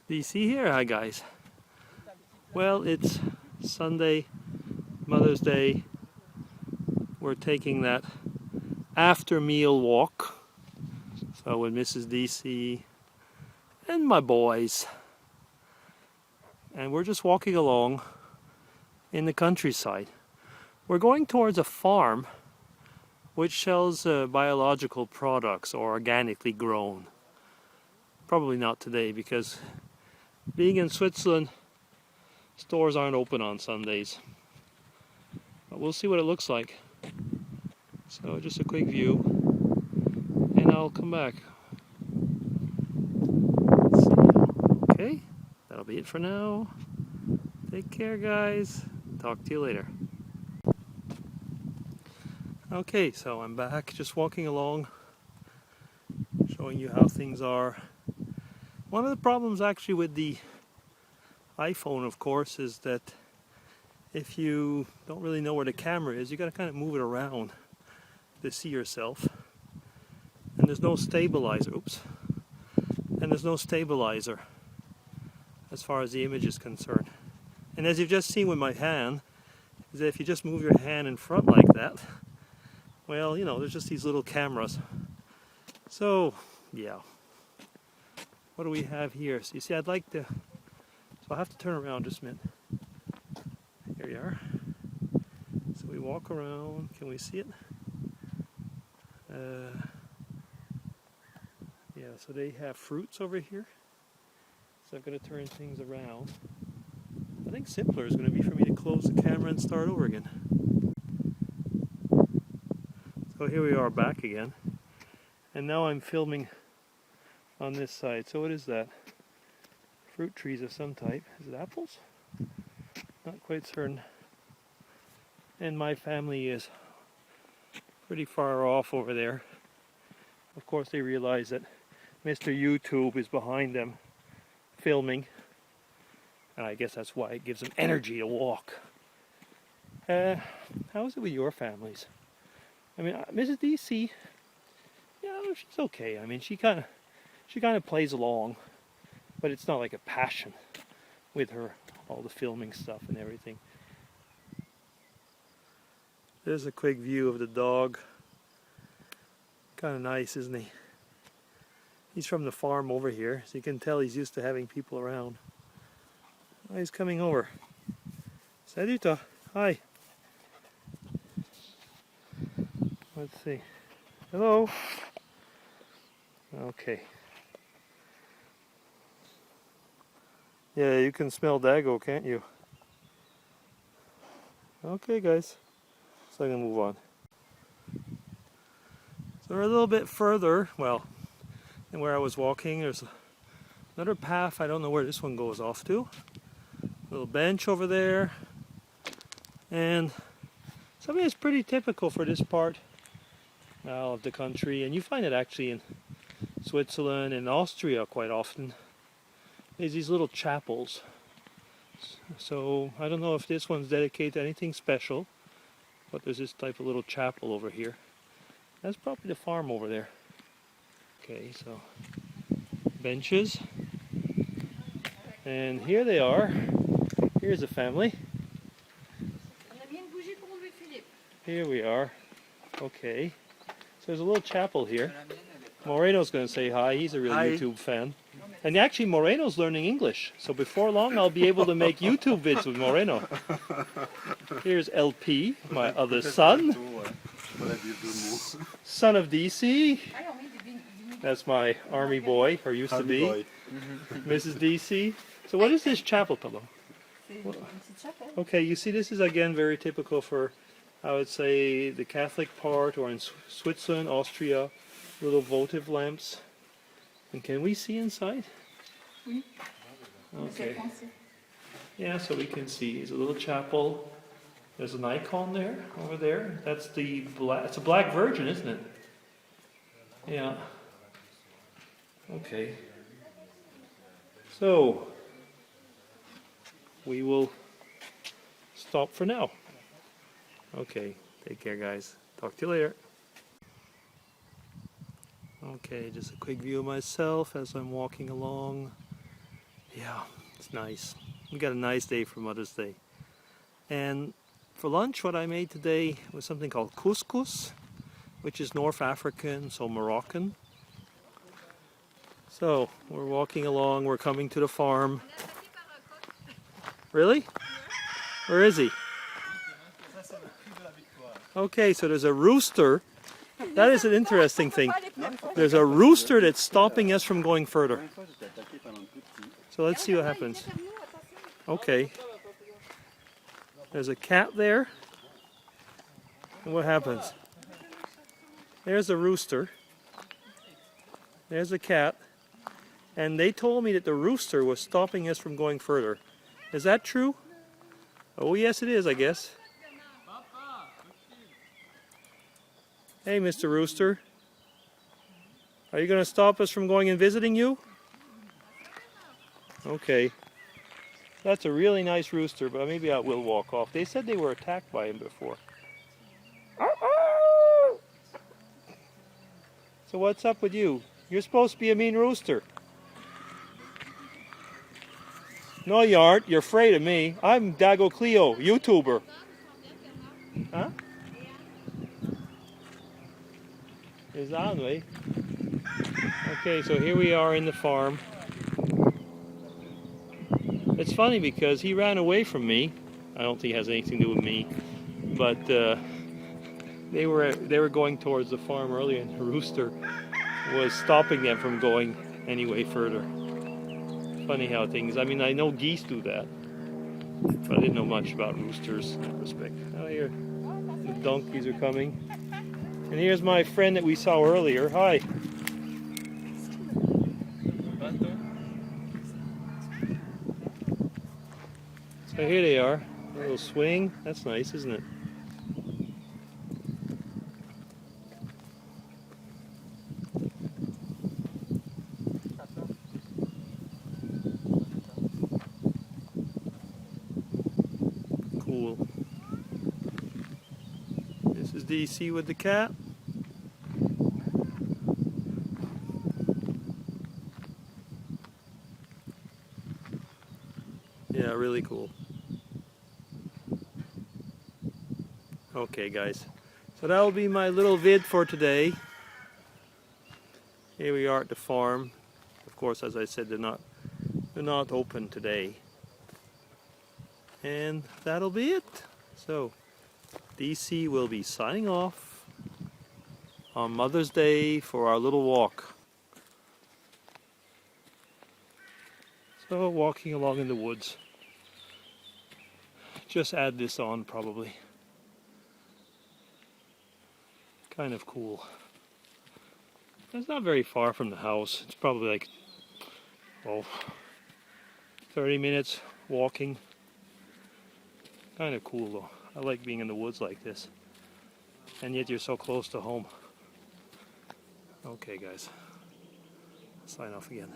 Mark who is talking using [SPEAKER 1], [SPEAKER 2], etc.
[SPEAKER 1] DC here. Hi guys. Well, it's Sunday, Mother's Day. We're taking that after meal walk. So with Mrs. DC and my boys. And we're just walking along in the countryside. We're going towards a farm which sells biological products or organically grown. Probably not today because being in Switzerland, stores aren't open on Sundays. But we'll see what it looks like. So just a quick view and I'll come back. Let's see. Okay, that'll be it for now. Take care guys. Talk to you later. Okay, so I'm back just walking along, showing you how things are. One of the problems actually with the iPhone, of course, is that if you don't really know where the camera is, you got to kind of move it around to see yourself. And there's no stabilizer. Oops. And there's no stabilizer as far as the image is concerned. And as you've just seen with my hand, is that if you just move your hand in front like that, well, you know, there's just these little cameras. So, yeah. What do we have here? So you see, I'd like to, so I'll have to turn around just a minute. Here we are. So we walk around, can we see it? Yeah, so they have fruits over here. So I'm going to turn things around. I think simpler is going to be for me to close the camera and start over again. So here we are back again. And now I'm filming on this side. So what is that? Fruit trees of some type. Is it apples? Not quite certain. And my family is pretty far off over there. Of course they realize that Mr. YouTube is behind them filming. And I guess that's why it gives them energy to walk. How is it with your families? I mean, Mrs. DC, yeah, she's okay. I mean, she kind of plays along, but it's not like a passion with her, all the filming stuff and everything. There's a quick view of the dog. Kind of nice, isn't he? He's from the farm over here, so you can tell he's used to having people around. Oh, he's coming over. Saluta, hi. Let's see. Hello. Okay. Yeah, you can smell Dago, can't you? Okay, guys. So I'm going to move on. So we're a little bit further, well, than where I was walking. There's another path. I don't know where this one goes off to. Little bench over there. And something that's pretty typical for this part of the country. And you find it actually in Switzerland and Austria quite often. There's these little chapels. So I don't know if this one's dedicated to anything special, but there's this type of little chapel over here. That's probably the farm over there. Okay, so benches. And here they are. Here's a family. Here we are. Okay. So there's a little chapel here. Moreno's going to say hi. He's a real YouTube fan. And actually Moreno's learning English. So before long I'll be able to make YouTube vids with Moreno. Here's LP, my other son. Son of DC. That's my army boy, or used to be. Mrs. DC. So what is this chapel, Pablo? Okay, you see this is again very typical for, I would say, the Catholic part, or in Switzerland, Austria, little votive lamps. And can we see inside? Okay. Yeah, so we can see. It's a little chapel. There's an icon there, over there. That's the black, it's a black virgin, isn't it? Yeah. Okay. So, we will stop for now. Okay, take care guys. Talk to you later. Okay, just a quick view of myself as I'm walking along Yeah, it's nice. We got a nice day for Mother's Day. And for lunch, what I made today was something called couscous, which is North African, so Moroccan. So we're walking along, we're coming to the farm. Really? Where is he? Okay, so there's a rooster. That is an interesting thing. There's a rooster that's stopping us from going further. So let's see what happens. Okay. There's a cat there. And what happens? There's a rooster. There's a cat. And they told me that the rooster was stopping us from going further. Is that true? Oh yes it is, I guess. Hey Mr. Rooster. Are you going to stop us from going and visiting you? Okay. That's a really nice rooster, but maybe I will walk off. They said they were attacked by him before. So what's up with you? You're supposed to be a mean rooster. No, you aren't. You're afraid of me. I'm Dagocleo, YouTuber. Huh? Is on way. Okay, so here we are in the farm. It's funny because he ran away from me. I don't think it has anything to do with me, but they were going towards the farm earlier, and the rooster was stopping them from going any way further. Funny how things. I mean, I know geese do that, but I didn't know much about roosters in that respect. Oh, here the donkeys are coming. And here's my friend that we saw earlier. Hi. So here they are. A little swing. That's nice, isn't it? Cool. This is DC with the cat. Yeah, really cool. Okay guys, so that'll be my little vid for today. Here we are at the farm. Of course, as I said, they're not open today. And that'll be it. So DC will be signing off on Mother's Day for our little walk. So walking along in the woods. Just add this on probably. Kind of cool. It's not very far from the house. It's probably like, 30 minutes walking. Kind of cool though. I like being in the woods like this. And yet you're so close to home. Okay guys, sign off again.